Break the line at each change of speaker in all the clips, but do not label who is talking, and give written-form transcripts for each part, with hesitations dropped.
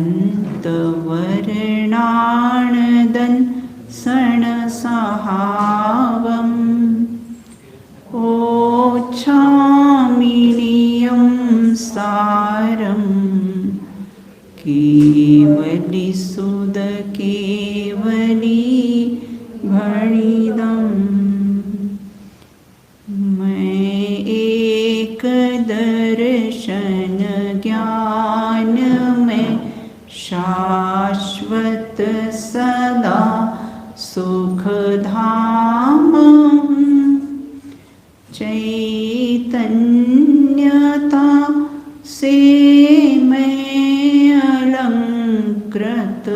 अनन्तवर्णाणदन् सणसहावम् ओच्छामिनियं सारं केवली सुद केवली भणिदम् मैं एक दर्शन ज्ञान में शाश्वत सदा सुख धाम चैतन्यता से मैं अलंकृत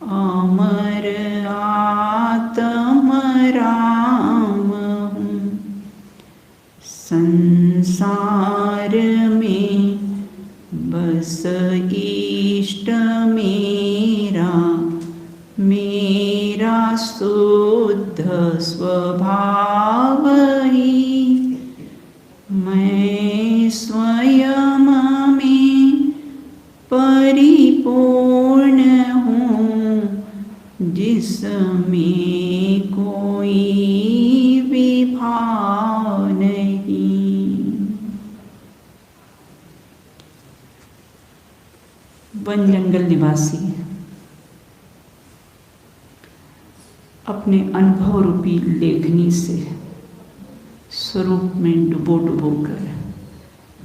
अमर आत्मराम हूँ। संसार में बस इष्ट मेरा मेरा शुद्ध स्वभाव ही मैं स्वयं में परिपूर्ण हूँ जिसमें कोई विभाव नहीं। वन जंगल निवासी अपने अनुभव रूपी लेखनी से स्वरूप में डुबो डुबो कर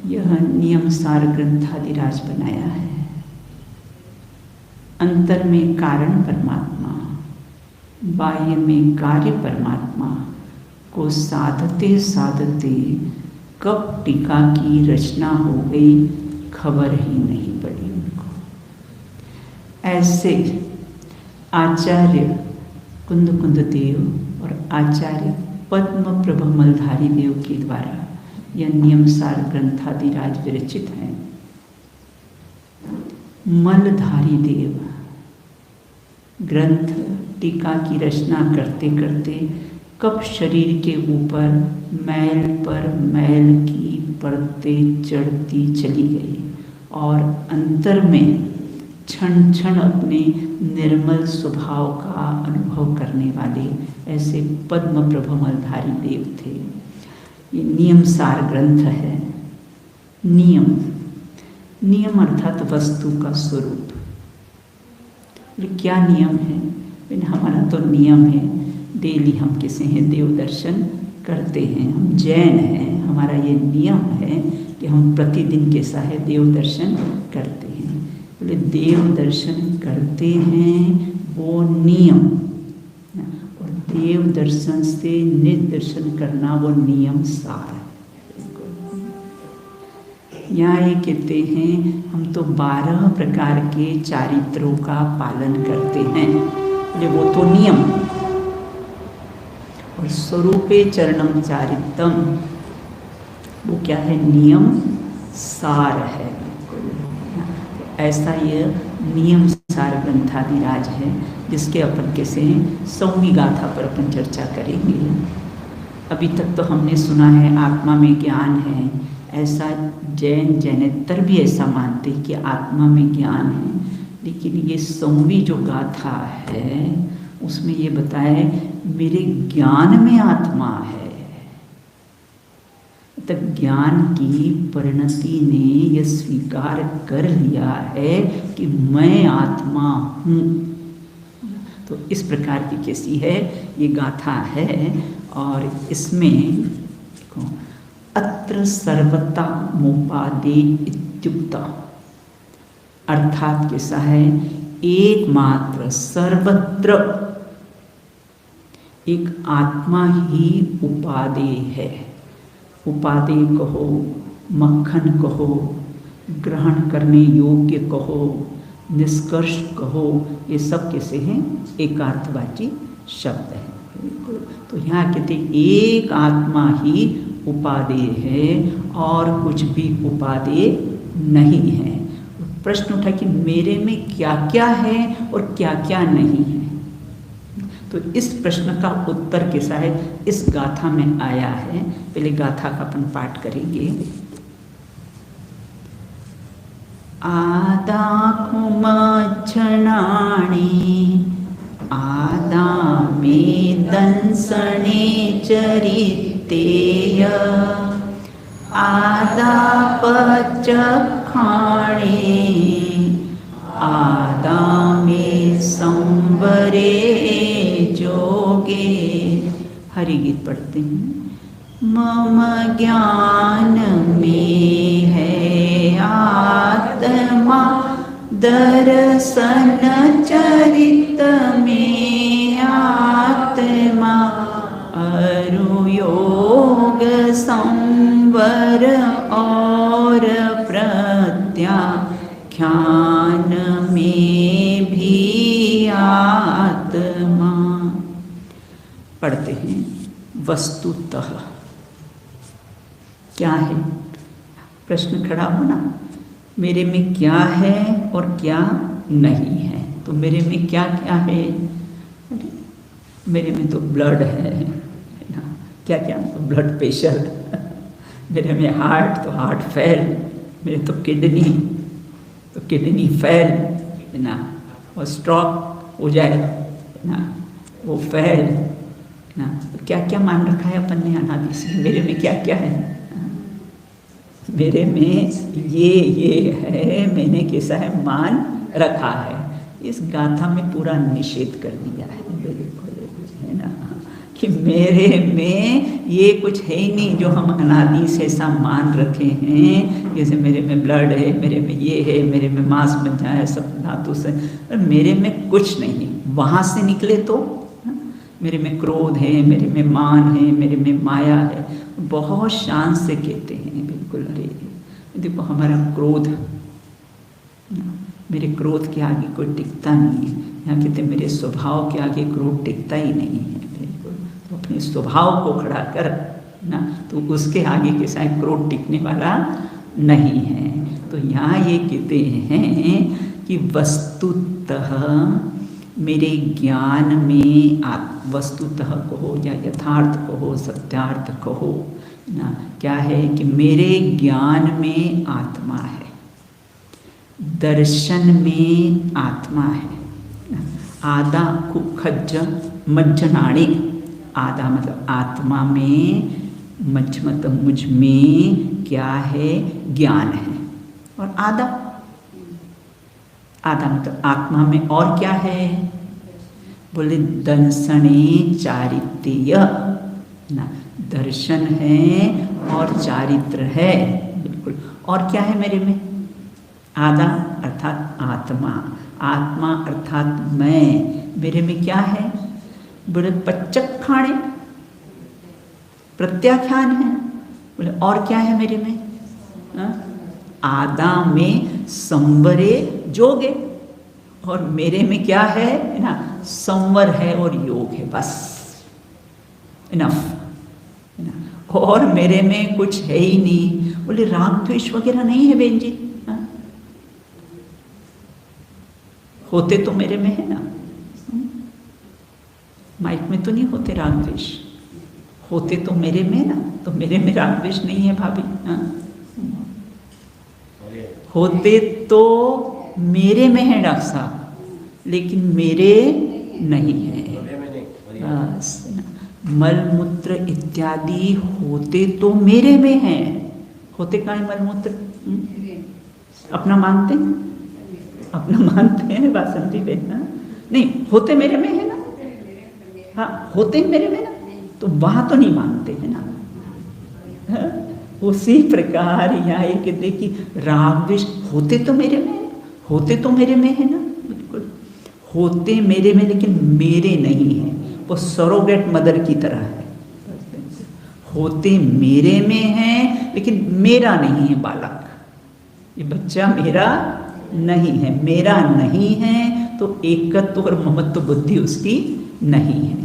यह नियम सार ग्रंथादिराज बनाया है। अंतर में कारण परमात्मा, बाह्य में कार्य परमात्मा को साधते साधते कब टीका की रचना हो गई खबर ही नहीं पड़ी उनको। ऐसे आचार्य कुंद देव और आचार्य पद्म प्रभमलधारी देव के द्वारा यह नियमसार ग्रंथादिराज विरचित है। मलधारी देव ग्रंथ टीका की रचना करते करते कब शरीर के ऊपर मैल पर मैल की परतें चढ़ती चली गई और अंतर में क्षण क्षण अपने निर्मल स्वभाव का अनुभव करने वाले ऐसे पद्म प्रभमलधारी देव थे। ये नियम सार ग्रंथ है। नियम नियम अर्थात वस्तु का स्वरूप। क्या नियम है? हमारा तो नियम है, डेली हम किसे हैं देव दर्शन करते हैं। हम जैन हैं, हमारा ये नियम है कि हम प्रतिदिन कैसा है देव दर्शन करते हैं। बोले देव दर्शन करते हैं वो नियम, और देव दर्शन से निर्दर्शन करना वो नियम सार है। यहाँ ये कहते हैं हम तो 12 प्रकार के चारित्रों का पालन करते हैं, बोले वो तो नियम। और स्वरूपे चरणम चारितम वो क्या है? नियम सार है। ऐसा ये नियम सार ग्रंथादिराज है जिसके अपन कैसे हैं 100वीं गाथा पर अपन चर्चा करेंगे। अभी तक तो हमने सुना है आत्मा में ज्ञान है, ऐसा जैनेतर भी ऐसा मानते हैं कि आत्मा में ज्ञान है। लेकिन ये 100वीं जो गाथा है उसमें ये बताया मेरे ज्ञान में आत्मा है। तब ज्ञान की परिणति ने यह स्वीकार कर लिया है कि मैं आत्मा हूँ। तो इस प्रकार की कैसी है ये गाथा है। और इसमें अत्र सर्वता मोपादे इत्युक्ता अर्थात कैसा है एकमात्र सर्वत्र एक आत्मा ही उपादेय है। उपादेय कहो, मक्खन कहो, ग्रहण करने योग्य कहो, निष्कर्ष कहो, ये सब कैसे हैं एकार्थवाची शब्द है। तो यहाँ कहते एक आत्मा ही उपादेय है और कुछ भी उपादेय नहीं है। प्रश्न उठा कि मेरे में क्या क्या है और क्या क्या नहीं है। तो इस प्रश्न का उत्तर कैसा है इस गाथा में आया है। पहले गाथा का अपन पाठ करेंगे। आदाखुं मच्छनाणि आदामे दंसणे चरितेय आदापचखाणे आदामे संवरे जोगे। हरि गीत पढ़ते हैं। मम ज्ञान में है आत्मा दर्शन चरित में आत्मा अरुयोग संवर और प्रत्याख्यान में भी आत्मा। पढ़ते हैं। वस्तुतः क्या है? प्रश्न खड़ा होना, मेरे में क्या है और क्या नहीं है। तो मेरे में क्या क्या है? मेरे में तो ब्लड है ना, क्या क्या? तो ब्लड प्रेशर मेरे में हार्ट, तो हार्ट फेल। मेरे तो किडनी फेल है ना, और स्ट्रोक हो जाए ना, वो फेल ना। क्या क्या मान रखा है अपन ने अनादि से? मेरे में क्या क्या है? मेरे में ये है, मैंने कैसा है मान रखा है। इस गाथा में पूरा निषेध कर दिया है, है ना, कि मेरे में ये कुछ है ही नहीं जो हम अनादि से ऐसा मान रखे हैं। जैसे मेरे में ब्लड है, मेरे में ये है, मेरे में मांस बचा है सब धातु से, और मेरे में कुछ नहीं। वहाँ से निकले तो मेरे में क्रोध है, मेरे में मान है, मेरे में माया है। बहुत शान से कहते हैं, बिल्कुल अरे देखो हमारा क्रोध, मेरे क्रोध के आगे कोई टिकता नहीं है। यहाँ कहते मेरे स्वभाव के आगे क्रोध टिकता ही नहीं है। बिल्कुल तो अपने स्वभाव को खड़ा कर ना, तो उसके आगे के साथ क्रोध टिकने वाला नहीं है। तो यहाँ ये कहते हैं कि वस्तुतः मेरे ज्ञान में वस्तुतः कहो या यथार्थ कहो, सत्यार्थ कहो ना, क्या है कि मेरे ज्ञान में आत्मा है, दर्शन में आत्मा है। आदा कुखज मज्जनाणी, आदा मतलब आत्मा में, मज्ज मतलब मुझ में क्या है? ज्ञान है। और आदा मतलब आत्मा में और क्या है? बोले दंसने चारित्र्य ना, दर्शन है और चारित्र है। बिल्कुल। और क्या है मेरे में? आदा अर्थात आत्मा, आत्मा अर्थात मैं। मेरे में क्या है? बोले पच्चखाणे, प्रत्याख्यान है। बोले और क्या है मेरे में? आदा में संवरे जोगे, और मेरे में क्या है ना? संवर है और योग है, बस इनफ। और मेरे में कुछ है ही नहीं। बोले राग द्वेष वगैरह नहीं है बेन जी? होते तो मेरे में है ना, माइक में तो नहीं होते राग द्वेष, होते तो मेरे में ना। तो मेरे में राग द्वेष नहीं है भाभी। होते तो मेरे में है डॉक्टर साहब, लेकिन मेरे नहीं है। मल मूत्र इत्यादि होते तो मेरे में है। होते कहाँ है मल मूत्र? अपना मानते हैं, अपना मानते हैं बासंती बहना? नहीं, होते मेरे में है ना। हाँ, होते मेरे में ना, तो वहाँ तो नहीं मानते हैं ना। उसी प्रकार यहाँ ये कहते कि राग द्वेष होते तो मेरे में है, होते तो मेरे में है ना। बिल्कुल होते मेरे में, लेकिन मेरे नहीं है। वो सरोगेट मदर की तरह है। होते मेरे में है, लेकिन मेरा नहीं है। बालक, ये बच्चा मेरा नहीं है, मेरा नहीं है, तो एकत्व और ममत्व बुद्धि उसकी नहीं है।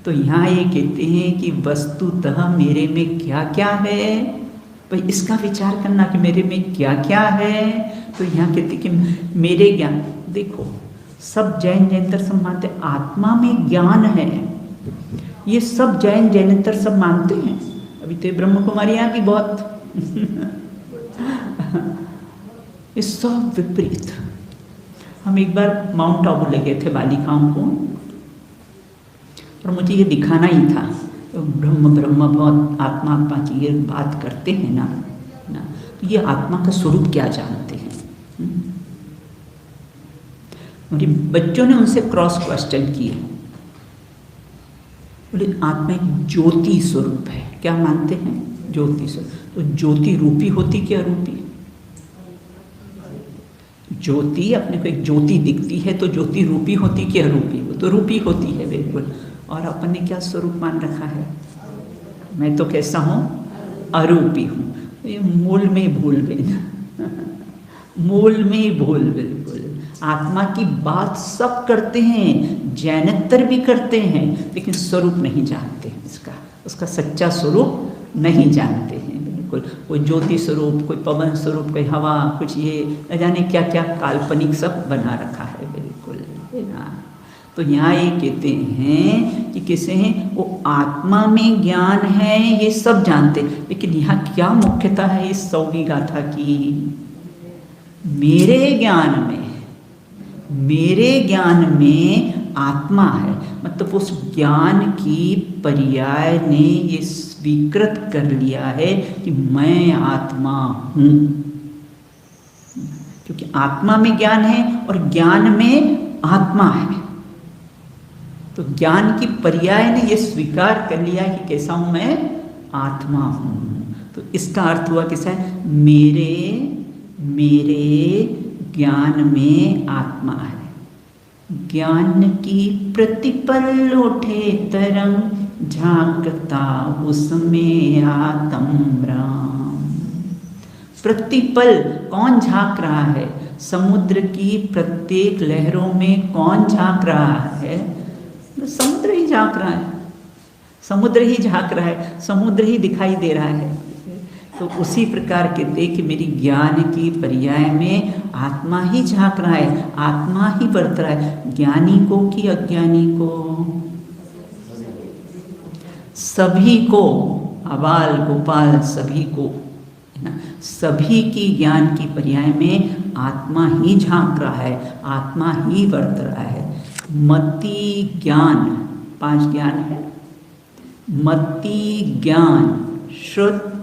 तो यहाँ ये कहते हैं कि वस्तुतः मेरे में क्या क्या है, भाई इसका विचार करना कि मेरे में क्या क्या है। तो यहाँ कहते कि मेरे ज्ञान, देखो सब जैन जैनेतर सब मानते आत्मा में ज्ञान है। ये सब जैन जैनेतर सब मानते हैं। अभी तो ब्रह्म कुमारी यहाँ की बहुत ये सब विपरीत। हम एक बार माउंट आबू ले गए थे बालिकाओं को, और मुझे ये दिखाना ही था। तो ब्रह्म ब्रह्म बहुत आत्मा आत्मा की ये बात करते हैं ना, तो ये आत्मा का स्वरूप क्या जानते हैं? मेरे बच्चों ने उनसे क्रॉस क्वेश्चन किए, बोले आत्मा एक ज्योति स्वरूप है, क्या मानते हैं? ज्योति स्वरूप। तो ज्योति रूपी होती क्या रूपी? ज्योति अपने को एक ज्योति दिखती है तो ज्योति रूपी होती क्या रूपी? वो तो रूपी होती है बिल्कुल। और अपन ने क्या स्वरूप मान रखा है? मैं तो कैसा हूँ? अरूपी हूँ। ये मूल में भूल गए, मूल में भूल बिल्कुल। आत्मा की बात सब करते हैं, जैनतर भी करते हैं, लेकिन स्वरूप नहीं जानते हैं इसका, उसका सच्चा स्वरूप नहीं जानते हैं बिल्कुल। कोई ज्योति स्वरूप, कोई पवन स्वरूप, कोई हवा, कुछ ये न जाने क्या क्या काल्पनिक सब बना रखा है बिल्कुल, है ना। तो यहाँ ये कहते हैं कि किसे हैं वो आत्मा में ज्ञान है, ये सब जानते, लेकिन यहाँ क्या मुख्यता है इस 100वीं गाथा की? मेरे ज्ञान में आत्मा है, मतलब उस ज्ञान की पर्याय ने ये स्वीकृत कर लिया है कि मैं आत्मा हूँ, क्योंकि आत्मा में ज्ञान है और ज्ञान में आत्मा है। तो ज्ञान की पर्याय ने ये स्वीकार कर लिया कि कैसा हूँ मैं? आत्मा हूँ। तो इसका अर्थ हुआ कैसा है? मेरे ज्ञान में आत्मा है। ज्ञान की प्रतिपल उठे तरंग, झांकता उसमें आत्म राम। प्रतिपल कौन झांक रहा है? समुद्र की प्रत्येक लहरों में कौन झांक रहा है? समुद्र ही झांक रहा है, समुद्र ही झांक रहा है, समुद्र ही दिखाई दे रहा है। तो उसी प्रकार के देख मेरी ज्ञान की पर्याय में आत्मा ही झांक रहा है, आत्मा ही बरत रहा है। ज्ञानी को कि अज्ञानी को? सभी को, अबाल गोपाल सभी को, सभी की ज्ञान की पर्याय में आत्मा ही झांक रहा है, आत्मा ही बरत रहा है। मति ज्ञान, 5 ज्ञान है। मति ज्ञान, श्रुत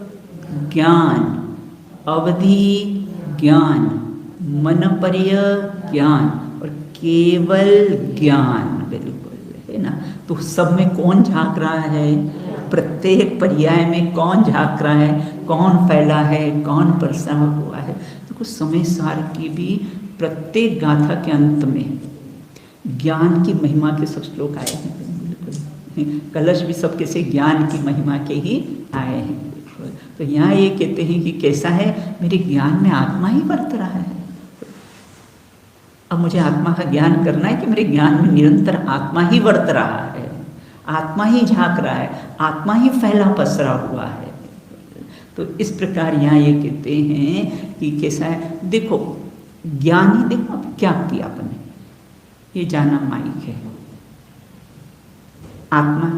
ज्ञान, अवधि ज्ञान, मनपर्य ज्ञान और केवल ज्ञान बिल्कुल, है ना। तो सब में कौन झांक रहा है? प्रत्येक पर्याय में कौन झांक रहा है? कौन फैला है? कौन प्रसार हुआ है? तो कुछ समय सार की भी प्रत्येक गाथा के अंत में ज्ञान की महिमा के सब श्लोक आए हैं बिल्कुल। कलश भी सब कैसे ज्ञान की महिमा के ही आए हैं। तो यहाँ ये कहते हैं कि कैसा है? मेरे ज्ञान में आत्मा ही बरत रहा है। अब मुझे आत्मा का ज्ञान करना है कि मेरे ज्ञान में निरंतर आत्मा ही बरत रहा है, आत्मा ही झांक रहा है, आत्मा ही फैला पसरा हुआ है। तो इस प्रकार यहाँ ये कहते हैं कि कैसा है? देखो ज्ञान ही, देखो अब क्या किया आपने, ये जाना माइक है, आत्मा,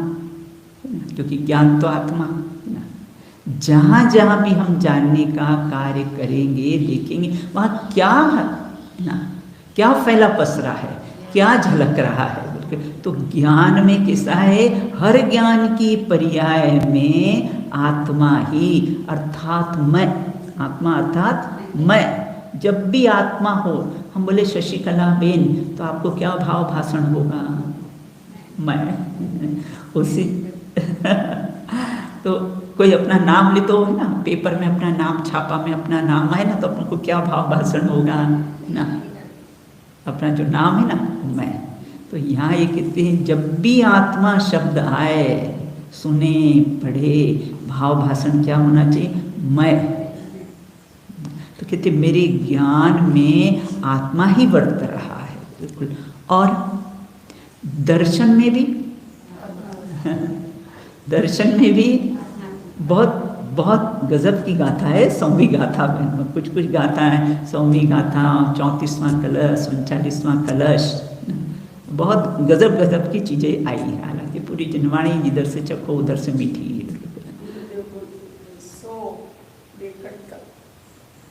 क्योंकि ज्ञान तो आत्मा है ना। जहाँ जहाँ भी हम जानने का कार्य करेंगे, देखेंगे वहाँ क्या है ना, क्या फैला पसरा है, क्या झलक रहा है। तो ज्ञान में कैसा है? हर ज्ञान की पर्याय में आत्मा ही, अर्थात मैं, आत्मा अर्थात मैं। जब भी आत्मा हो, हम बोले शशिकला बेन, तो आपको क्या भाव भाषण होगा? मैं उसी तो कोई अपना नाम ले तो है ना, पेपर में अपना नाम, छापा में अपना नाम आए ना, तो अपन को क्या भाव भाषण होगा ना, अपना जो नाम है ना, मैं। तो यहाँ ये कहते हैं जब भी आत्मा शब्द आए, सुने पढ़े, भाव भाषण क्या होना चाहिए? मैं। तो कहते मेरे ज्ञान में आत्मा ही बरत रहा है बिल्कुल। और दर्शन में भी दर्शन में भी बहुत बहुत गजब की गाथा है। 100वीं गाथा में कुछ कुछ गाथा है, 100वीं गाथा, 34वां कलश, 39वां कलश, बहुत गजब गजब की चीज़ें आई है। हालांकि पूरी जनवाणी जिधर से चखो उधर से मीठी।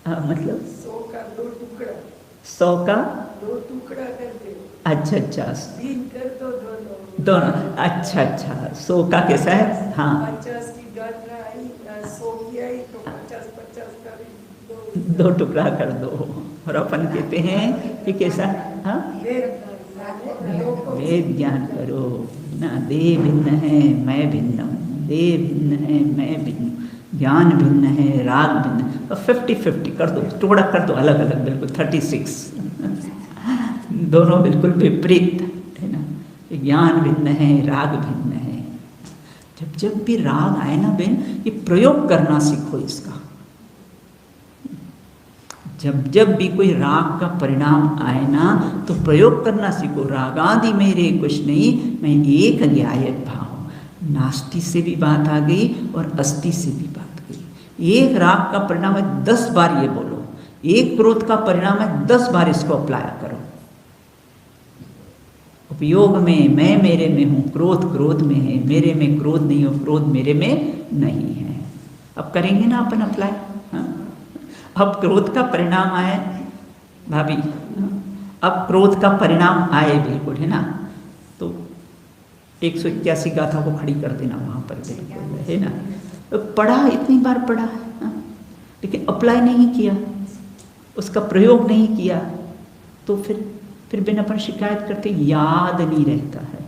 मतलब
100 का 2 टुकड़ा,
100 का
2 टुकड़ा करते हो,
अच्छा अच्छा
दिन कर दो दोनों
दोनों, अच्छा अच्छा 100 का कैसा है? हाँ
50 की गणना आई, 100 की आई तो 50 का भी
2 टुकड़ा कर दो। और अपन कहते हैं कि कैसा? हाँ वेद ज्ञान करो ना, देह भिन्न है मैं भिन्न हूँ, देह भिन्न है मैं भिन्न हूँ, ज्ञान भिन्न है राग भिन्न है। तो 50-50 कर दो, टुकड़ा कर दो अलग अलग, बिल्कुल 36 दोनों बिल्कुल विपरीत है ना। ज्ञान भिन्न है राग भिन्न है। जब जब भी राग आए ना बहन, ये प्रयोग करना सीखो इसका। जब जब भी कोई राग का परिणाम आए ना तो प्रयोग करना सीखो। रागादि मेरे कुछ नहीं, मैं एक ज्ञायक भाव। नास्ति से भी बात आ गई और अस्ति से भी बात गई। एक राग का परिणाम है 10 बार ये बोलो, एक क्रोध का परिणाम है 10 बार इसको अप्लाई करो। उपयोग में मैं मेरे में हूँ, क्रोध क्रोध में है, मेरे में क्रोध नहीं हो, क्रोध मेरे में नहीं है। अब करेंगे ना अपन अप्लाई। हाँ? अब क्रोध का परिणाम आए भाभी, अब क्रोध का परिणाम आए बिल्कुल है ना, तो 181 गाथा को खड़ी कर देना वहाँ पर बिल्कुल है ना। तो पढ़ा, इतनी बार पढ़ा है, लेकिन अप्लाई नहीं किया, उसका प्रयोग नहीं किया, तो फिर बिन अपन शिकायत करते याद नहीं रहता है।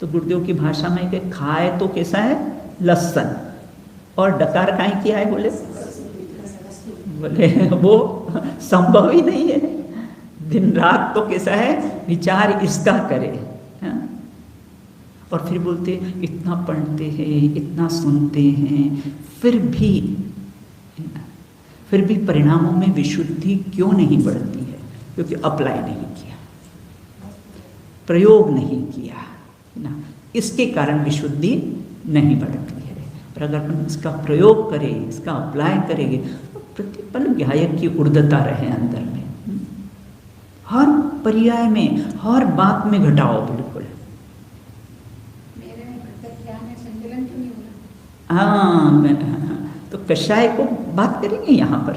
तो गुरुदेव की भाषा में कि खाए तो कैसा है लहसन, और डकार काहे किया है बोले वो संभव ही नहीं है। दिन रात तो कैसा है विचार इसका करे। हाँ? और फिर बोलते इतना पढ़ते हैं इतना सुनते हैं, फिर भी परिणामों में विशुद्धि क्यों नहीं बढ़ती है? क्योंकि अप्लाई नहीं किया, प्रयोग नहीं किया ना, इसके कारण विशुद्धि नहीं बढ़ती है। और अगर हम इसका प्रयोग करें, इसका अप्लाई करेंगे, तो प्रतिपल ज्ञायक की ऊर्ध्वता रहे अंदर में, हर पर्याय में, हर बात में घटाओ बिल्कुल।
मेरे में प्रत्याख्यान है, संचलन क्यों नहीं हो रहा?
हाँ, तो कषाय को बात करेंगे यहाँ पर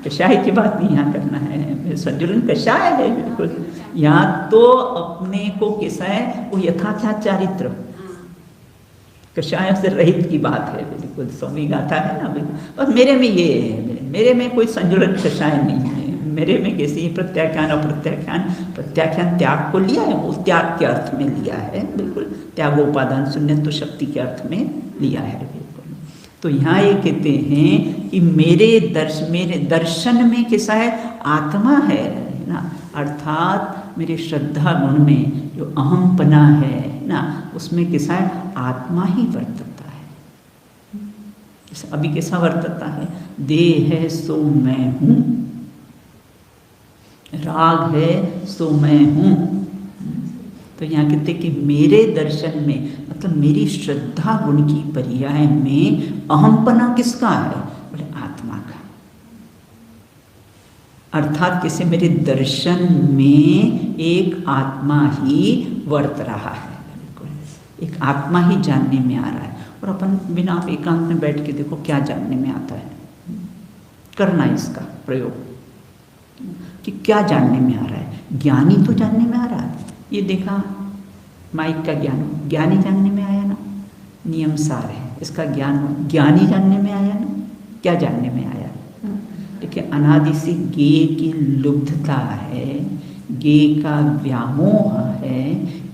कषाय की बात नहीं यहाँ करना है, संजुलन कषाय है बिल्कुल। यहाँ तो अपने को कैसा है वो यथार्थ चारित्र कषाय से रहित की बात है बिल्कुल। स्वामी गाथा है ना बिल्कुल। और मेरे में ये है, मेरे में कोई संजुलन कषाय नहीं है। मेरे में कैसी प्रत्याख्यान और प्रत्याख्यान त्याग को लिया है, उस त्याग के अर्थ में लिया है बिल्कुल। त्यागोपादान शून्यत्व शक्ति के अर्थ में लिया है बिल्कुल। तो यहाँ ये कहते हैं कि मेरे दर्शन में कैसा है आत्मा है ना, अर्थात मेरे श्रद्धा गुण में जो अहमपना है ना, उसमें कैसा है आत्मा ही वर्तता है। अभी कैसा वर्तता है? देह है सो मैं हूँ, राग है सो मैं हूँ। तो यहाँ कहते कि मेरे दर्शन में मतलब मेरी श्रद्धा गुण की पर्याय में अहमपना किसका है? बोले आत्मा का। अर्थात किसे मेरे दर्शन में एक आत्मा ही वर्त रहा है बिल्कुल, एक आत्मा ही जानने में आ रहा है। और अपन बिना आप एकांत में बैठ के देखो क्या जानने में आता है, करना इसका प्रयोग कि क्या जानने में आ रहा है। ज्ञानी तो जानने में आ रहा है, ये देखा माइक का ज्ञानी जानने में आया ना, नियम सार है इसका ज्ञान, ज्ञानी जानने में आया ना, क्या जानने में आया? देखिए अनादि से गे की लुब्धता है, गे का व्यामोह है,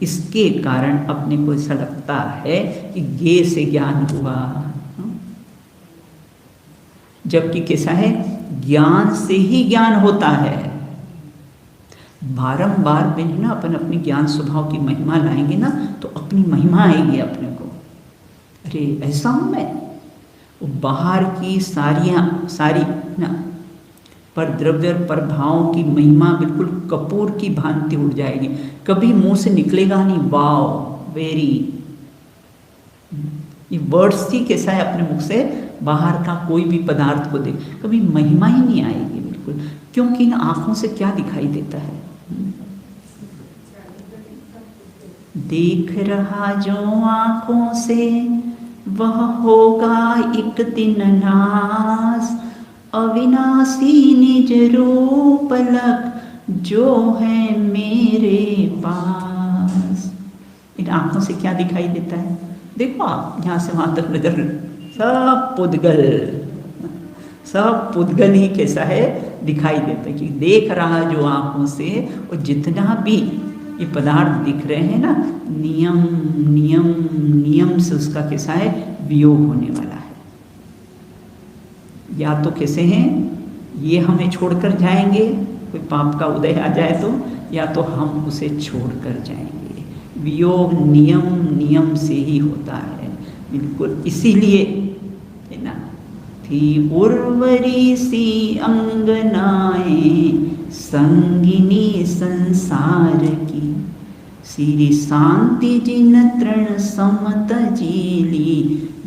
इसके कारण अपने को ऐसा लगता है कि गे से ज्ञान हुआ, जबकि कैसा है ज्ञान से ही ज्ञान होता है। बारंबार बिन ना अपन अपनी ज्ञान स्वभाव की महिमा लाएंगे ना तो अपनी महिमा आएगी अपने को। अरे ऐसा हूँ मैं, वो बाहर की सारी ना पर द्रव्य पर भावों की महिमा बिल्कुल कपूर की भांति उड़ जाएगी, कभी मुंह से निकलेगा नहीं वाव वेरी, ये वर्ड्स ही कैसा है अपने मुख से बाहर का कोई भी पदार्थ को देख कभी महिमा ही नहीं आएगी बिल्कुल। क्योंकि इन आंखों से क्या दिखाई देता है? देख रहा जो आंखों से वह होगा एक दिन नाश, अविनाशी निज रूप लख, जो है मेरे पास। इन आंखों से क्या दिखाई देता है? देखो आप यहाँ से वहां तक नजर, सब पुद्गल, सब पुद्गल ही कैसा है दिखाई देता है कि देख रहा जो आंखों से, और जितना भी ये पदार्थ दिख रहे हैं ना, नियम नियम नियम से उसका कैसा है वियोग होने वाला है। या तो कैसे हैं, ये हमें छोड़कर जाएंगे, कोई पाप का उदय आ जाए तो, या तो हम उसे छोड़कर जाएंगे। वियोग नियम नियम से ही होता है, बिल्कुल। इसीलिए है ना, थी उर्वरी सी अंगनाएं संगिनी संसार की, श्री शांति जिन तृण समत जीली,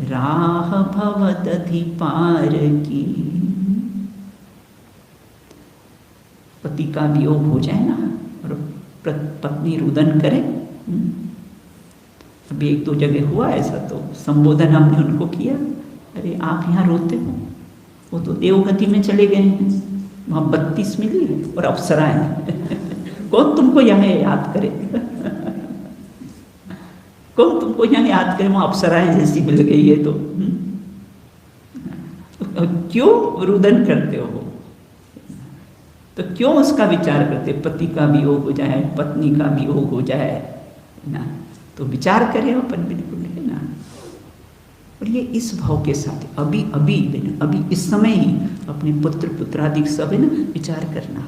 राह भवत अधिपार की। पति का वियोग हो जाए ना और पत्नी रुदन करे, अभी एक दो जगह हुआ ऐसा, तो संबोधन हमने उनको किया, अरे आप यहाँ रोते हो, वो तो देवगति में चले गए हैं, वहाँ 32 मिली है और अप्सराएं कौन तुमको यहाँ याद करे कौन तुमको यहाँ याद करे, वहाँ अप्सराएं जैसी मिल गई है तो क्यों रुदन करते हो? तो क्यों उसका विचार करते? पति का वियोग हो जाए, पत्नी का वियोग हो जाए ना, तो विचार करें अपन, बिल्कुल है ना। और ये इस भाव के साथ अभी अभी अभी इस समय ही अपने पुत्र पुत्रादि सब है ना विचार करना।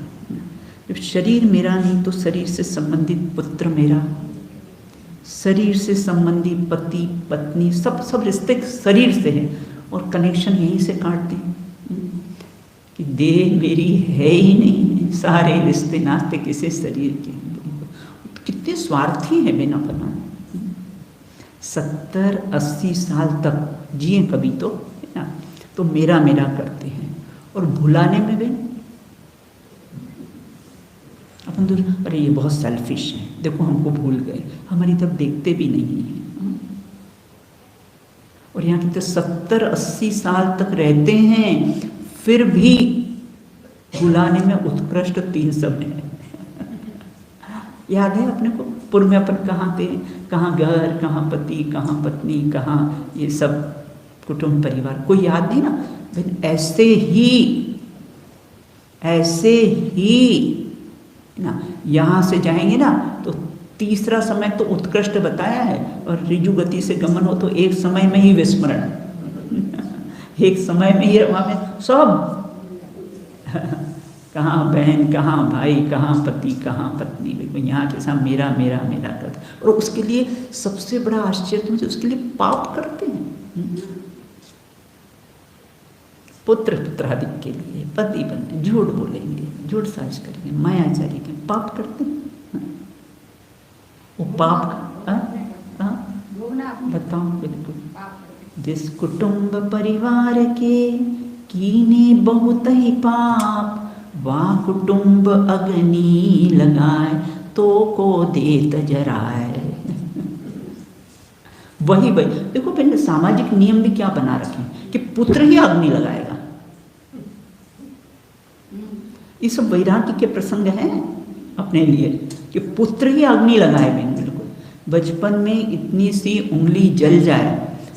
जब शरीर मेरा नहीं तो शरीर से संबंधित पुत्र मेरा, शरीर से संबंधित पति पत्नी, सब रिश्ते शरीर से है, और कनेक्शन यहीं से काटते हैं कि देह मेरी है ही नहीं, सारे रिश्ते नाते किसी शरीर के। कितने स्वार्थी है बिना बना। 70-80 साल तक जिए कभी तो है ना, तो मेरा मेरा करते हैं, और भुलाने में भी अपन तो अरे ये बहुत सेल्फिश है, देखो हमको भूल गए, हमारी तरफ देखते भी नहीं है। और यहाँ कितने 70-80 साल तक रहते हैं, फिर भी भुलाने में उत्कृष्ट 3 सब है। याद है अपने को पूर्व में अपन कहाँ थे, कहाँ घर, कहाँ पति, कहाँ पत्नी, कहाँ ये सब कुटुंब परिवार, कोई याद नहीं ना। ऐसे ही ना यहाँ से जाएंगे ना तो तीसरा समय तो उत्कृष्ट बताया है, और रिजु गति से गमन हो तो एक समय में ही विस्मरण एक समय में ही वहाँ में सब कहाँ बहन, कहाँ भाई, कहाँ पति, कहाँ पत्नी, देखो यहाँ के साथ मेरा मेरा मेरा करते। और उसके लिए सबसे बड़ा आश्चर्य मुझे, उसके लिए पाप करते हैं, पुत्र पुत्रादि के लिए पति बनने, झूठ बोलेंगे, झूठ साज करेंगे, मायाचारी के पाप करते हैं। वो पाप बताओ, बिल्कुल। जिस कुटुंब परिवार के कीने बहुत ही पाप, वाह कुटुंब अग्नि लगाए तो को देत जराए। वही देखो पहले सामाजिक नियम भी क्या बना रखे कि पुत्र ही अग्नि लगाएगा। ये सब वैराग्य के प्रसंग हैं अपने लिए कि पुत्र ही अग्नि लगाए। बिल्कुल बचपन में इतनी सी उंगली जल जाए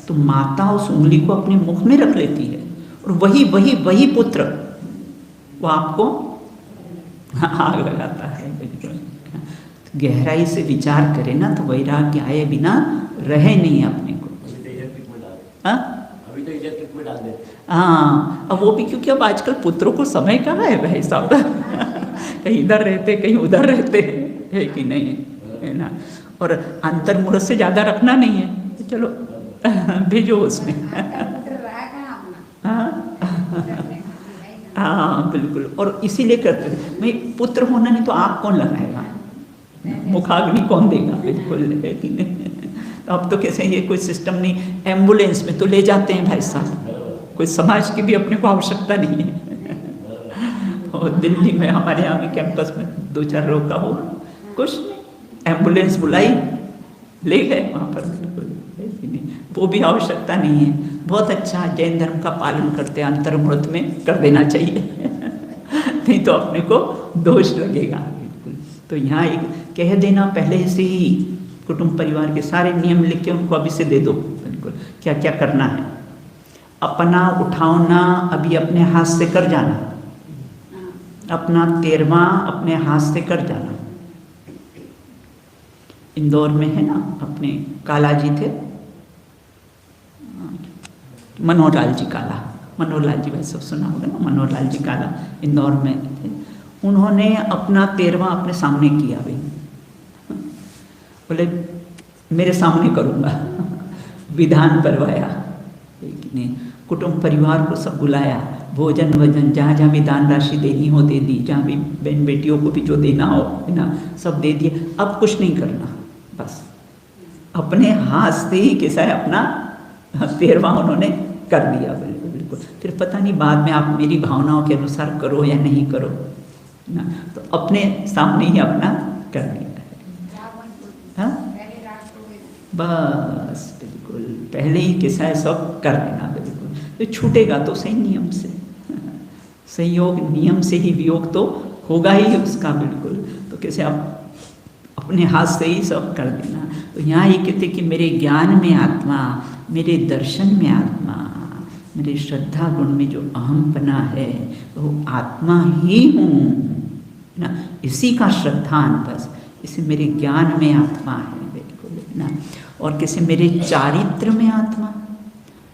तो माता उस उंगली को अपने मुख में रख लेती है, और वही पुत्र वो आपको आग लगाता है। बिल्कुल गहराई से विचार करें ना तो वैराग्य आए बिना रहे नहीं अपने को। हाँ, अब वो भी क्योंकि अब आजकल पुत्रों को समय कहाँ है भाई साहब कहीं इधर रहते कहीं उधर रहते है कि नहीं, है ना। और अंतर्मुहूर्त से ज़्यादा रखना नहीं है, तो चलो भेजो उसमें। हाँ बिल्कुल, और इसीलिए करते थे भाई पुत्र होना नहीं तो आग कौन लगाएगा, मुखाग्नि कौन देगा। बिल्कुल है कि नहीं। अब तो कैसे ये कोई सिस्टम नहीं, एम्बुलेंस में तो ले जाते हैं भाई साहब, कोई समाज की भी अपने को आवश्यकता नहीं है। और दिल्ली में हमारे यहाँ के कैंपस में 2-4 रोग का हो, कुछ एम्बुलेंस बुलाई ले गए वहाँ पर। बिल्कुल वो भी आवश्यकता नहीं है। बहुत अच्छा जैन धर्म का पालन करते हैं, अंतर्मुहूर्त में कर देना चाहिए नहीं तो अपने को दोष लगेगा बिल्कुल। तो यहाँ एक कह देना पहले से ही, कुटुंब परिवार के सारे नियम लिख के उनको अभी से दे दो बिल्कुल, क्या क्या करना है। अपना उठाना अभी अपने हाथ से कर जाना, अपना 13वां अपने हाथ से कर जाना। इंदौर में है ना, अपने काला जी थे, मनोहर लाल जी काला, मनोहर लाल जी भाई सब सुना होगा ना, मनोहर लाल जी काला इंदौर में थे। उन्होंने अपना 13वां अपने सामने किया भाई, बोले मेरे सामने करूँगा विधान करवाया, लेकिन कुटुंब परिवार को सब बुलाया, भोजन वजन जहाँ जहाँ भी दान राशि देनी हो दे दी, जहाँ भी बहन बेटियों को भी जो देना हो है ना सब दे दिए। अब कुछ नहीं करना, बस अपने हाथ से ही कैसा है अपना 13वां उन्होंने कर दिया बिल्कुल बिल्कुल। फिर पता नहीं बाद में आप मेरी भावनाओं के अनुसार करो या नहीं करो ना, तो अपने सामने ही अपना कर दिया है। हाँ बस बिल्कुल, पहले ही कैसा है सब कर देना बिल्कुल। तो छूटेगा तो सही नियम से, संयोग नियम से ही वियोग तो होगा ही उसका बिल्कुल। तो कैसे आप अपने हाथ से ही सब कर देना। तो यहाँ ये कहते कि मेरे ज्ञान में आत्मा, मेरे दर्शन में आत्मा, मेरे श्रद्धा गुण में जो अहमपना है वो आत्मा ही हूँ ना, इसी का श्रद्धान बस, इसे मेरे ज्ञान में आत्मा है बिल्कुल ना। और कैसे मेरे चारित्र में आत्मा,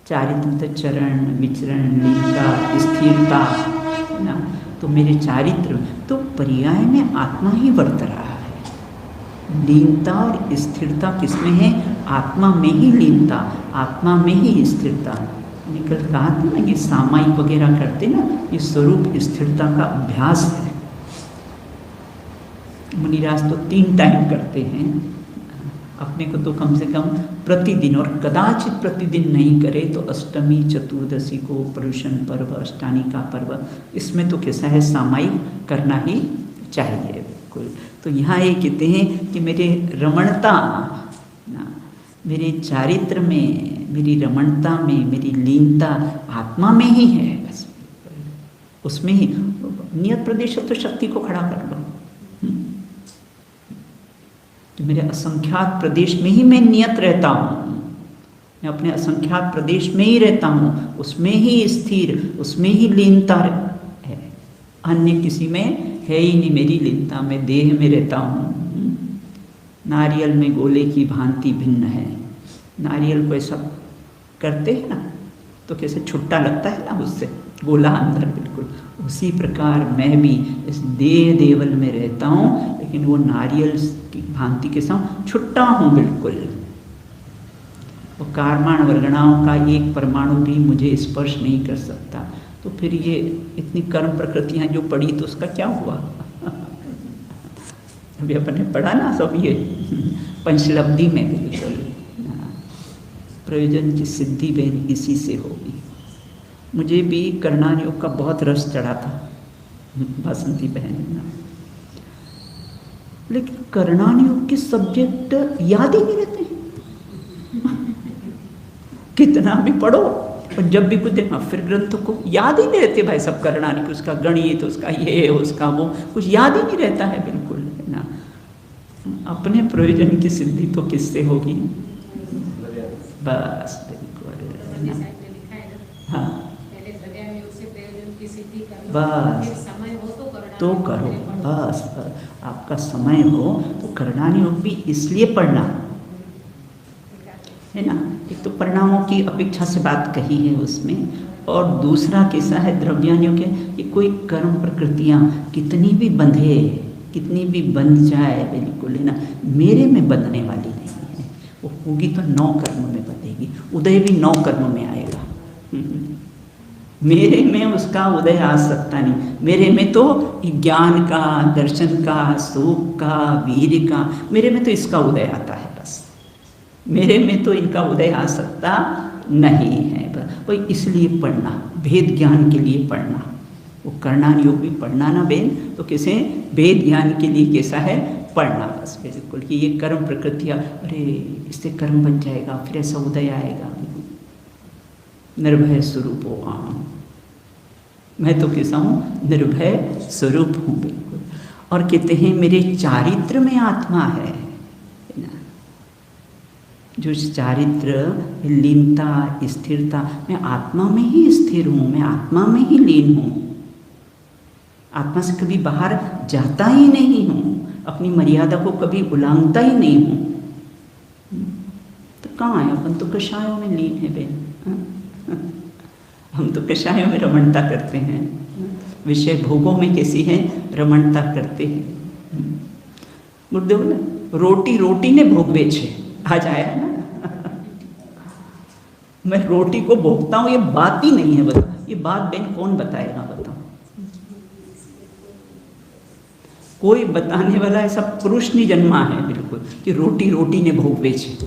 चारित्र तो चरण विचरण लीनता स्थिरता है ना, तो मेरे चारित्र तो पर्याय में आत्मा ही वर्त रहा है। लीनता और स्थिरता किसमें है? आत्मा में ही लीनता, आत्मा में ही स्थिरता। निकल कहा था ना, ये सामायिक वगैरह करते ना, ये स्वरूप स्थिरता का अभ्यास है। मुनिराज तो 3 टाइम करते हैं, अपने को तो कम से कम प्रतिदिन, और कदाचित प्रतिदिन नहीं करे तो अष्टमी चतुर्दशी को, पर्युषण पर्व, अष्टानी का पर्व, इसमें तो कैसा है सामायिक करना ही चाहिए बिल्कुल। तो यहाँ ये कहते हैं कि मेरे रमणता ना, मेरे चारित्र में, मेरी रमणता में, मेरी लीनता आत्मा में ही है बस, उसमें ही। नियत प्रदेश तो शक्ति को खड़ा कर लो, तो मेरे असंख्यात प्रदेश में ही मैं नियत रहता हूँ, मैं अपने असंख्यात प्रदेश में ही रहता हूँ, उसमें ही स्थिर, उसमें ही लीनता है, अन्य किसी में है ही नहीं मेरी लीनता। मैं देह में रहता हूँ। नारियल में गोले की भांति भिन्न है, नारियल को ऐसा करते हैं ना तो कैसे छुट्टा लगता है ना उससे, गोला अंदर बिल्कुल, उसी प्रकार मैं भी इस देह देवल में रहता हूँ, लेकिन वो नारियल की भांति के साथ छुट्टा हूँ बिल्कुल। वो कारमाण वर्गणाओं का एक परमाणु भी मुझे स्पर्श नहीं कर सकता। तो फिर ये इतनी कर्म प्रकृतियाँ जो पड़ी तो उसका क्या हुआ? अभी अपने पढ़ा ना सब ये पंचलब्धि में बिल्कुल, प्रयोजन की सिद्धि बहन इसी से होगी। मुझे भी करणान योग का बहुत रस चढ़ा था बासंती बहन ना, लेकिन करणान योग के सब्जेक्ट याद ही नहीं रहते हैं कितना भी पढ़ो और जब भी कुछ देखना, फिर ग्रंथों को याद ही नहीं रहते भाई सब करणान की, उसका गणित, उसका ये, उसका वो, कुछ याद ही नहीं रहता है बिल्कुल है ना। अपने प्रयोजन की सिद्धि तो किससे होगी? बस बिल्कुल, हाँ बस तो करो, बस आपका समय हो तो करणान योग भी इसलिए पढ़ना है ना। एक तो परिणामों की अपेक्षा से बात कही है उसमें, और दूसरा कैसा है द्रव्यान योग है कि कोई कर्म प्रकृतियाँ कितनी भी बंधे, कितनी भी बंध जाए बिल्कुल है ना, मेरे में बंधने वाली नहीं है। वो होगी तो 9 कर्म में बंधेगी, उदय भी 9 कर्म में आएगा। मेरे में उसका उदय आ सकता नहीं, मेरे में तो ज्ञान का, दर्शन का, सुख का, वीर का, मेरे में तो इसका उदय आता है बस, मेरे में तो इनका उदय आ सकता नहीं है बस। वही इसलिए पढ़ना, भेद ज्ञान के लिए पढ़ना, वो करणान योग भी पढ़ना ना बेन, तो कैसे भेद ज्ञान के लिए कैसा है पढ़ना बस बिल्कुल कि ये कर्म प्रकृतियाँ, अरे इससे कर्म बन जाएगा, फिर ऐसा उदय आएगा। निर्भय स्वरूप हो आम, मैं तो कैसा हूँ, निर्भय स्वरूप हूँ बिल्कुल। और कहते हैं मेरे चारित्र में आत्मा है ना, जो चारित्र, लीनता, स्थिरता, मैं आत्मा में ही स्थिर हूँ, मैं आत्मा में ही लीन हूँ, आत्मा से कभी बाहर जाता ही नहीं हूँ, अपनी मर्यादा को कभी उल्लंघता ही नहीं हूँ। तो कहाँ है अपन, तो कषायों में लीन है बे, हम तो कषायों में रमणता करते हैं, विषय भोगों में कैसी है, रमणता करते हैं। गुरुदेव ने रोटी रोटी ने भोग बेचे, आज आया ना मैं रोटी को भोगता हूँ, ये बात ही नहीं है। बता, ये बात बहन कौन बताएगा, बताओ, कोई बताने वाला ऐसा पुरुष नहीं जन्मा है बिल्कुल कि रोटी रोटी ने भोग बेचे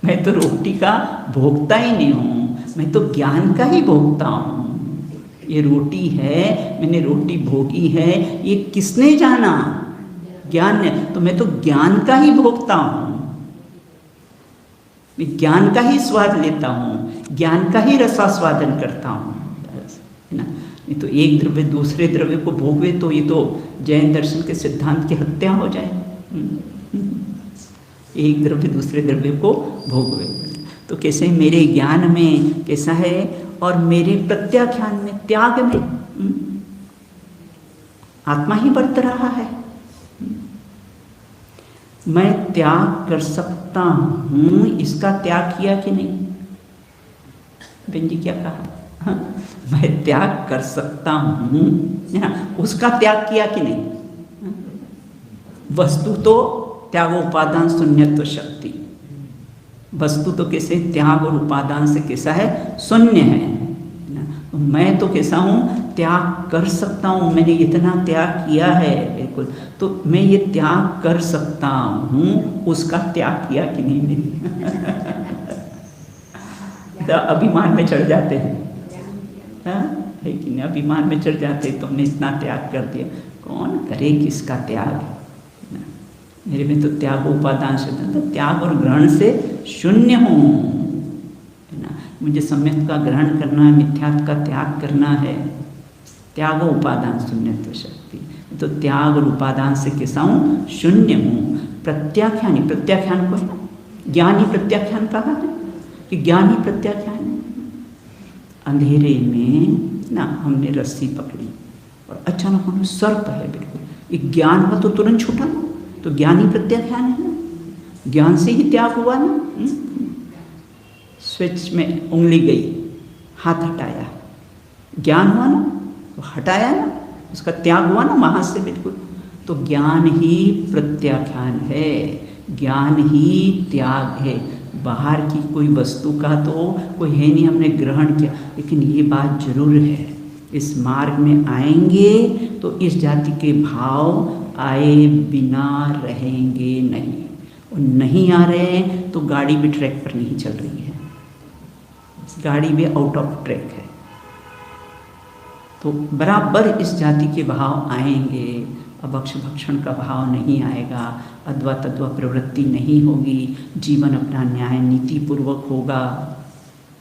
मैं तो रोटी का भोगता ही नहीं हूँ, मैं तो ज्ञान का ही भोगता हूँ। ये रोटी है, मैंने रोटी भोगी है, ये किसने जाना, ज्ञान ने, तो मैं तो ज्ञान का ही भोगता हूँ, मैं ज्ञान का ही स्वाद लेता हूँ, ज्ञान का ही रसास्वादन करता हूँ, है ना। नहीं तो एक द्रव्य दूसरे द्रव्य को भोगवे तो ये तो जैन दर्शन के सिद्धांत की हत्या हो जाए। एक द्रव्य दूसरे द्रव्य को भोगवे, तो कैसे मेरे ज्ञान में कैसा है, और मेरे प्रत्याख्यान में, त्याग में आत्मा ही बरत रहा है। मैं त्याग कर सकता हूँ, इसका त्याग किया कि नहीं, बहन जी क्या कहा, मैं त्याग कर सकता हूँ, उसका त्याग किया कि नहीं। वस्तु तो त्यागोपादान शून्यत्व शक्ति, वस्तु तो कैसे त्याग और उपादान से कैसा है, शून्य है। मैं तो कैसा हूँ, त्याग कर सकता हूँ, मैंने इतना त्याग किया है बिल्कुल, तो मैं ये त्याग कर सकता हूँ, उसका त्याग किया कि नहीं तो अभिमान में चढ़ जाते हैं, है कि नहीं, अभिमान में चढ़ जाते, तुमने इतना त्याग कर दिया, कौन करे किसका त्याग, मेरे में तो त्याग उपादान से, तो त्याग और ग्रहण से शून्य हूँ, है ना। मुझे सम्यक का ग्रहण करना है, मिथ्यात्व का त्याग करना है, त्याग और उपादान शून्यत्व शक्ति, तो त्याग और उपादान से कैसा हूँ, शून्य हूँ। प्रत्याख्यानी, प्रत्याख्यान को है ज्ञानी प्रत्याख्यान कहा है कि ज्ञानी प्रत्याख्यान है। अंधेरे में ना हमने रस्सी पकड़ी और अचानक हमें सर्प है बिल्कुल, एक ज्ञान हुआ तो तुरंत छूटा, तो ज्ञानी प्रत्याख्यान है ना, ज्ञान से ही त्याग हुआ ना। स्विच में उंगली गई, हाथ हटाया, ज्ञान हुआ ना, तो हटाया ना, उसका त्याग हुआ ना वहाँ से बिल्कुल, तो ज्ञान ही प्रत्याख्यान है, ज्ञान ही त्याग है। बाहर की कोई वस्तु का तो कोई है नहीं, हमने ग्रहण किया, लेकिन ये बात जरूर है, इस मार्ग में आएंगे तो इस जाति के भाव आए बिना रहेंगे नहीं, और नहीं आ रहे हैं तो गाड़ी भी ट्रैक पर नहीं चल रही है, गाड़ी भी आउट ऑफ ट्रैक है। तो बराबर इस जाति के भाव आएंगे, अभक्ष भक्षण का भाव नहीं आएगा, अद्वा तद्वा प्रवृत्ति नहीं होगी, जीवन अपना न्याय नीति पूर्वक होगा।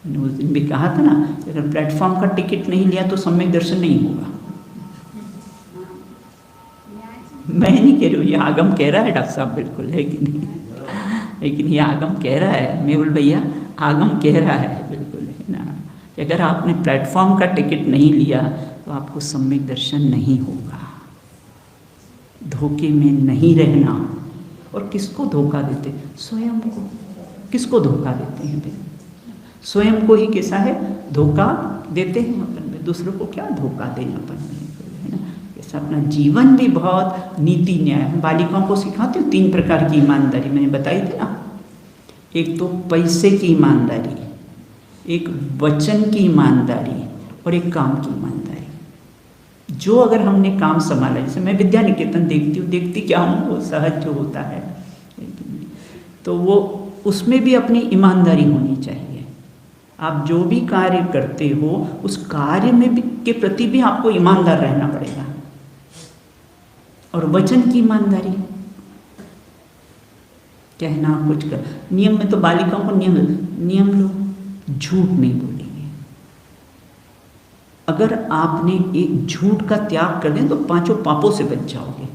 उस दिन भी कहा था ना, अगर प्लेटफॉर्म का टिकट नहीं लिया तो सम्यक दर्शन नहीं होगा। मैं नहीं कह रही हूँ, ये आगम कह रहा है डॉक्टर साहब, बिल्कुल है कि नहीं, लेकिन ये आगम कह रहा है, मेहुल भैया आगम कह रहा है बिल्कुल, है ना। अगर आपने प्लेटफॉर्म का टिकट नहीं लिया तो आपको सम्यक दर्शन नहीं होगा। धोखे में नहीं रहना, और किसको धोखा देते, स्वयं को, किसको धोखा देते हैं, स्वयं को ही कैसा है धोखा देते हैं अपन में, दूसरों को क्या धोखा दें अपन में, है ना। ऐसा अपना जीवन भी बहुत नीति न्याय, हम बालिकाओं को सिखाते हो 3 प्रकार की ईमानदारी, मैंने बताई थी ना, एक तो पैसे की ईमानदारी, एक वचन की ईमानदारी, और एक काम की ईमानदारी। जो अगर हमने काम संभाला, जैसे मैं विद्या निकेतन देखती हूँ, देखती क्या हूँ, वो सहज जो होता है, तो वो उसमें भी अपनी ईमानदारी होनी चाहिए। आप जो भी कार्य करते हो उस कार्य में भी के प्रति भी आपको ईमानदार रहना पड़ेगा। और वचन की ईमानदारी, कहना कुछ कर। नियम में तो बालिकाओं को नियम लो, झूठ नहीं बोलेंगे। अगर आपने एक झूठ का त्याग कर दें तो 5 पापों से बच जाओगे।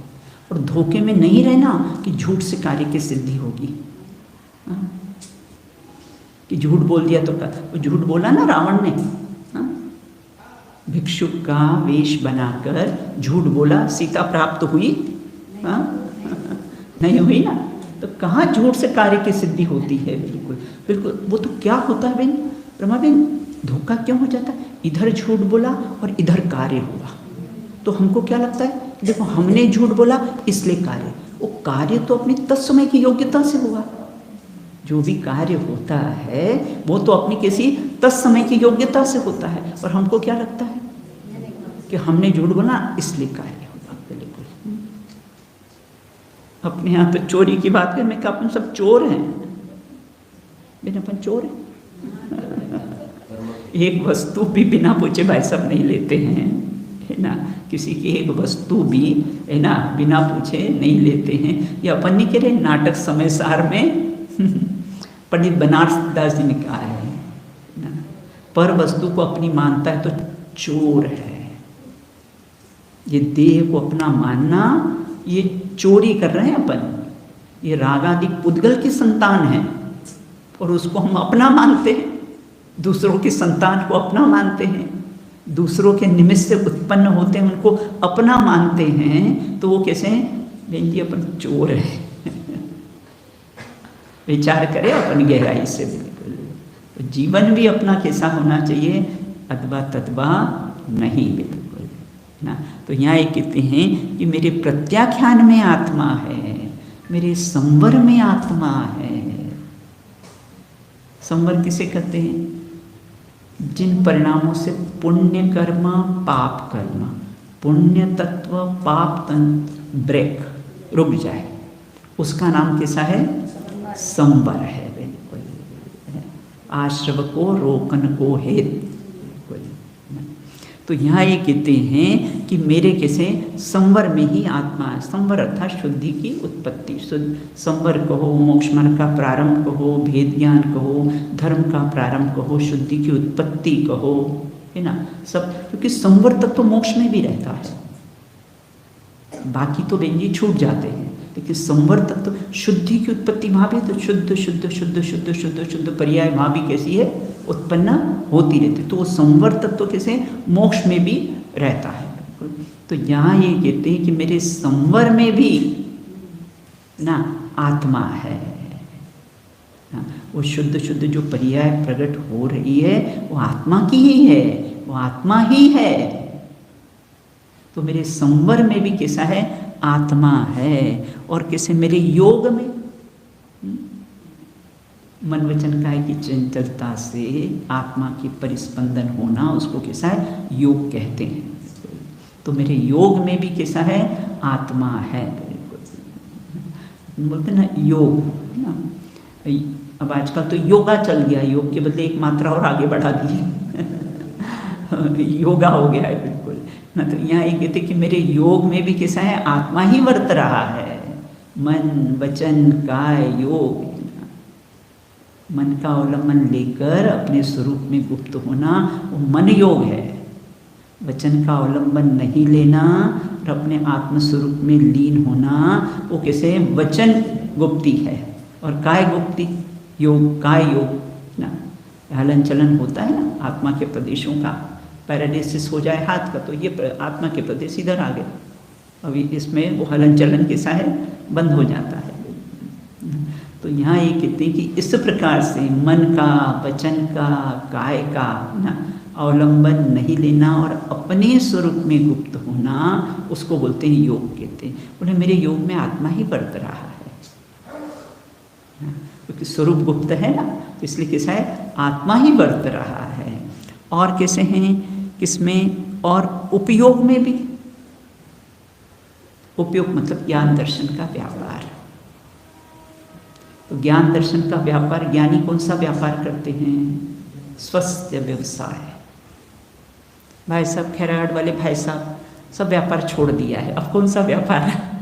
और धोखे में नहीं रहना कि झूठ से कार्य की सिद्धि होगी। कि झूठ बोल दिया तो वो झूठ बोला ना रावण ने, भिक्षुक का वेश बनाकर झूठ बोला, सीता प्राप्त हुई? नहीं हुई ना। तो कहाँ झूठ से कार्य की सिद्धि होती है? बिल्कुल बिल्कुल। वो तो क्या होता है बहन, रमा बहन, धोखा क्यों हो जाता है? इधर झूठ बोला और इधर कार्य हुआ। तो हमको क्या लगता है, देखो हमने झूठ बोला इसलिए कार्य, वो कार्य तो अपनी तत्समय की योग्यता से हुआ। जो भी कार्य होता है वो तो अपनी किसी तत्समय की योग्यता से होता है। और हमको क्या लगता है कि हमने झूठ बोला इसलिए कार्य होगा। बिल्कुल। अपने यहाँ तो चोरी की बात करें, मैं क्या अपन सब चोर हैं? बिना अपन चोर हैं। एक वस्तु भी बिना पूछे भाई साहब नहीं लेते हैं, है ना। किसी की एक वस्तु भी, है ना, बिना पूछे नहीं लेते हैं। ये अपन नहीं कह रहे, नाटक समय सार में पंडित बनारस दास जी ने कहा है ना, पर वस्तु को अपनी मानता है तो चोर है। ये देह को अपना मानना, ये चोरी कर रहे हैं अपन। ये रागादिक पुद्गल की संतान है और उसको हम अपना मानते हैं। दूसरों की संतान को अपना मानते हैं, दूसरों के निमित्त से उत्पन्न होते हैं उनको अपना मानते हैं। तो वो कैसे हैं? बहन जी अपन चोर है। विचार करें अपन गहराई से। बिल्कुल जीवन भी अपना कैसा होना चाहिए? अथवा तद्वा नहीं। बिल्कुल ना। तो यहाँ ये कहते हैं कि मेरे प्रत्याख्यान में आत्मा है, मेरे संवर में आत्मा है। संवर किसे कहते हैं? जिन परिणामों से पुण्य कर्म पाप कर्म, पुण्य तत्व पाप तंत्र ब्रेक, रुक जाए, उसका नाम कैसा है? संवर है। बिल्कुल। आश्रव को रोकन को हेतु। तो यहाँ ये कहते हैं कि मेरे कैसे संवर में ही आत्मा है। संवर अर्थात शुद्धि की उत्पत्ति। संवर कहो, मोक्ष मार्ग का प्रारंभ कहो, भेद ज्ञान कहो, धर्म का प्रारंभ कहो, शुद्धि की उत्पत्ति कहो, है ना, सब। क्योंकि संवर तक तो मोक्ष में भी रहता है, बाकी तो व्यंगी छूट जाते हैं, लेकिन संवर तक तो शुद्धि की उत्पत्ति वहाँ भी तो शुद्ध शुद्ध शुद्ध शुद्ध शुद्ध शुद्ध पर्याय वहाँ भी कैसी है? उत्पन्न होती रहती। तो वो संवर तक तो कैसे मोक्ष में भी रहता है। तो यहाँ ये कहते हैं कि मेरे संवर में भी ना आत्मा है ना। वो शुद्ध शुद्ध जो पर्याय प्रकट हो रही है वो आत्मा की ही है, वो आत्मा ही है। तो मेरे संवर में भी कैसा है? आत्मा है। और कैसे? मेरे योग में मन वचन काया की चंचलता से आत्मा की परिस्पंदन होना, उसको कैसा है? योग कहते हैं। तो मेरे योग में भी कैसा है? आत्मा है। बोलते ना योग ना। अब आजकल तो योगा चल गया, योग के बदले एक मात्रा और आगे बढ़ा दी योगा हो गया है। बिल्कुल ना। तो यहाँ ये कहते कि मेरे योग में भी कैसा है? आत्मा ही वर्त रहा है। मन वचन काय योग, मन का अवलंबन लेकर अपने स्वरूप में गुप्त होना वो मन योग है। वचन का अवलंबन नहीं लेना और अपने आत्म स्वरूप में लीन होना वो कैसे? वचन गुप्ति है। और काय गुप्ति? योग, काय योग ना। हलन चलन होता है ना आत्मा के प्रदेशों का। पैरालिसिस हो जाए हाथ का तो ये आत्मा के प्रदेश इधर आ गए, अभी इसमें वो हलन चलन कैसा है? बंद हो जाता है। तो यहाँ ये कहते हैं कि इस प्रकार से मन का, वचन का, काय का ना अवलंबन नहीं लेना और अपने स्वरूप में गुप्त होना, उसको बोलते हैं योग कहते हैं। बोले मेरे योग में आत्मा ही बरत रहा है, क्योंकि स्वरूप गुप्त है ना, इसलिए कैसा है? आत्मा ही बरत रहा है। और कैसे हैं? किसमें? और उपयोग में भी। उपयोग मतलब ज्ञान दर्शन का व्यापार। तो ज्ञान दर्शन का व्यापार, ज्ञानी कौन सा व्यापार करते हैं? स्वस्थ व्यवसाय। भाई साहब खैरागढ़ वाले भाई साहब सब व्यापार छोड़ दिया है, अब कौन सा व्यापार है?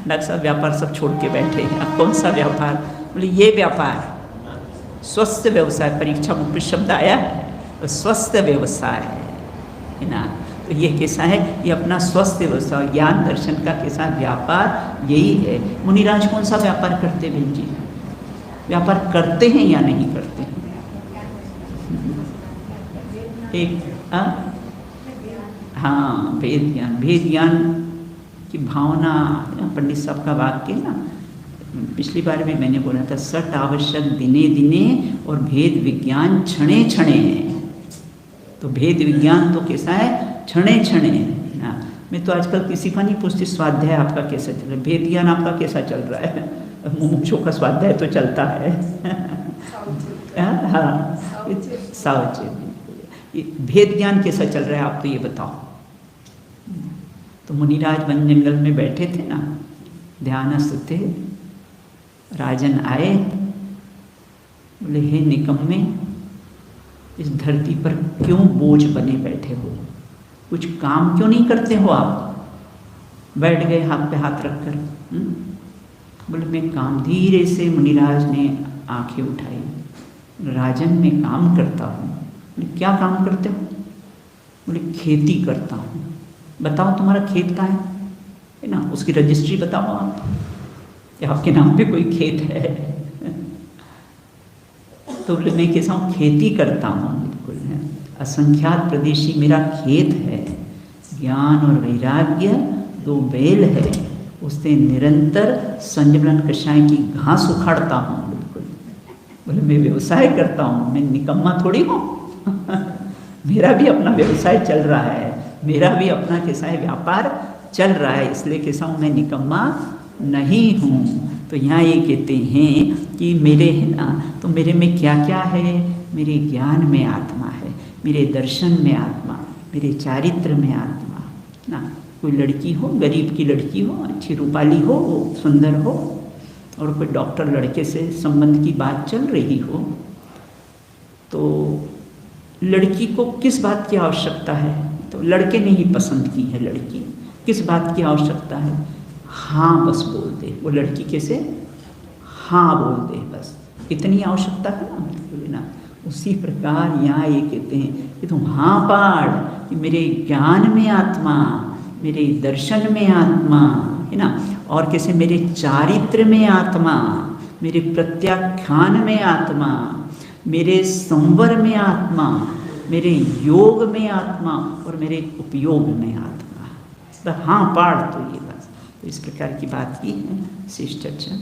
डॉक्टर साहब व्यापार सब छोड़ के बैठे हैं, अब कौन सा व्यापार? बोले ये व्यापार स्वस्थ व्यवसाय, परीक्षा मुख्य शब्द आया है, तो स्वस्थ व्यवसाय है ना। तो ये कैसा है? ये अपना स्वस्थ व्यवसाय, ज्ञान दर्शन का कैसा व्यापार, यही है। मुनिराज कौन सा व्यापार करते बहन जी? व्यापार करते हैं या नहीं करते हैं? एक हाँ, भेद ज्ञान, भेद ज्ञान की भावना। पंडित साहब का वाक्य ना, पिछली बार भी मैंने बोला था, सट आवश्यक दिने दिने और भेद विज्ञान क्षणे क्षणे है। तो भेद विज्ञान तो कैसा है? क्षणे क्षणे है ना। मैं तो आजकल किसी का नहीं पूछती स्वाध्याय आपका कैसा चल रहा है, भेद ज्ञान आपका कैसा चल रहा है। मुमुक्षों का स्वाध्याय तो चलता है। हाँ, सावचेत। भेद ज्ञान कैसा चल रहा है आप तो ये बताओ। तो मुनिराज वन जंगल में बैठे थे ना, ध्यानस्थ थे। राजन आए, बोले हे निकम्मे, इस धरती पर क्यों बोझ बने बैठे हो? कुछ काम क्यों नहीं करते हो आप? बैठ गए हाथ पे हाथ रखकर। बोले मैं काम, धीरे से मुनिराज ने आंखें उठाई। राजन मैं काम करता हूँ। बोले क्या काम करते हो? बोले खेती करता हूँ। बताओ तुम्हारा खेत कहाँ है ना, उसकी रजिस्ट्री बताओ आप, या आपके नाम पे कोई खेत है? तो बोले मैं कैसा हूँ? खेती करता हूँ। बिल्कुल है, असंख्यात प्रदेशी मेरा खेत है। ज्ञान और वैराग्य दो बैल है, उससे निरंतर संजमलन कषाय की घास उखाड़ता हूँ। बिल्कुल बोले मैं व्यवसाय करता हूँ, मैं निकम्मा थोड़ी हूँ। मेरा भी अपना व्यवसाय चल रहा है, मेरा भी अपना कैसा है व्यापार चल रहा है, इसलिए कैसा हूँ मैं निकम्मा नहीं हूँ। तो यहाँ ये कहते हैं कि मेरे है ना, तो मेरे में क्या क्या है? मेरे ज्ञान में आत्मा है, मेरे दर्शन में आत्मा, मेरे चारित्र में आत्मा ना। कोई लड़की हो, गरीब की लड़की हो, अच्छी रूपाली हो, सुंदर हो, और कोई डॉक्टर लड़के से संबंध की बात चल रही हो, तो लड़की को किस बात की आवश्यकता है? तो लड़के ने ही पसंद की है लड़की, किस बात की आवश्यकता है? हाँ बस बोल दे। वो लड़की कैसे? हाँ बोल दे, बस इतनी आवश्यकता है ना, बिल्कुल ना। उसी प्रकार यहाँ ये कहते हैं कि तुम हाँ पाड़, कि मेरे ज्ञान में आत्मा, मेरे दर्शन में आत्मा है ना, और कैसे मेरे चारित्र में आत्मा, मेरे प्रत्याख्यान में आत्मा, मेरे संवर में आत्मा, मेरे योग में आत्मा, और मेरे उपयोग में आत्मा। तो हाँ पाड़ तो ये बस, तो इस प्रकार की बात की है शेष चर्चा।